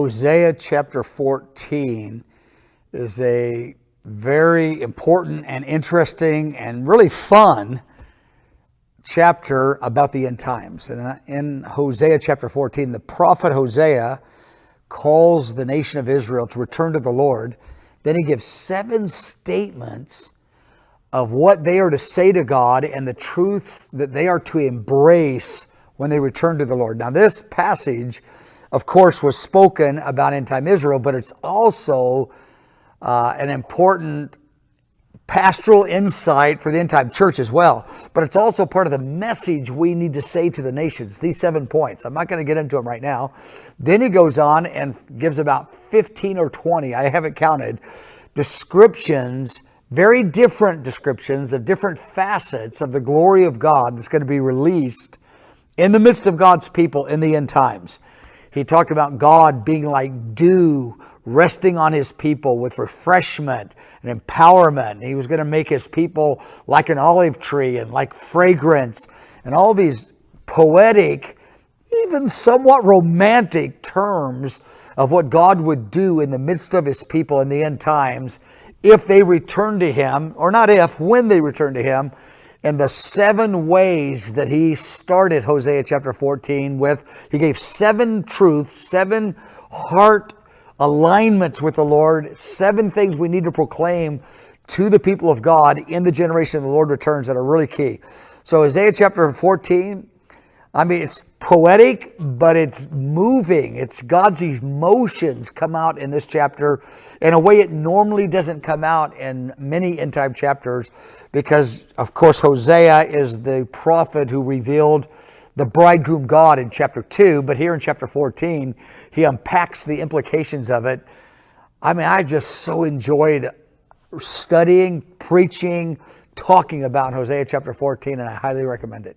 Hosea chapter 14 is a very important and interesting and really fun chapter about the end times. And in Hosea chapter 14, the prophet Hosea calls the nation of Israel to return to the Lord. Then he gives 7 statements of what they are to say to God and the truths that they are to embrace when they return to the Lord. Now, this passage, of course, was spoken about end time Israel, but it's also an important pastoral insight for the end time church as well. But it's also part of the message we need to say to the nations, these 7 points. I'm not going to get into them right now. Then he goes on and gives about 15 or 20, I haven't counted, descriptions, very different descriptions of different facets of the glory of God that's going to be released in the midst of God's people in the end times. He talked about God being like dew, resting on his people with refreshment and empowerment. He was going to make his people like an olive tree and like fragrance, and all these poetic, even somewhat romantic terms of what God would do in the midst of his people in the end times if they return to him, or not if, when they return to him, and the 7 ways that he started Hosea chapter 14 with. He gave 7 truths, 7 heart alignments with the Lord, 7 things we need to proclaim to the people of God in the generation the Lord returns that are really key. So Hosea chapter 14, I mean, it's poetic, but it's moving. It's God's emotions come out in this chapter in a way it normally doesn't come out in many end time chapters, because, of course, Hosea is the prophet who revealed the bridegroom God in chapter 2, but here in chapter 14, he unpacks the implications of it. I mean, I just so enjoyed studying, preaching, talking about Hosea chapter 14, and I highly recommend it.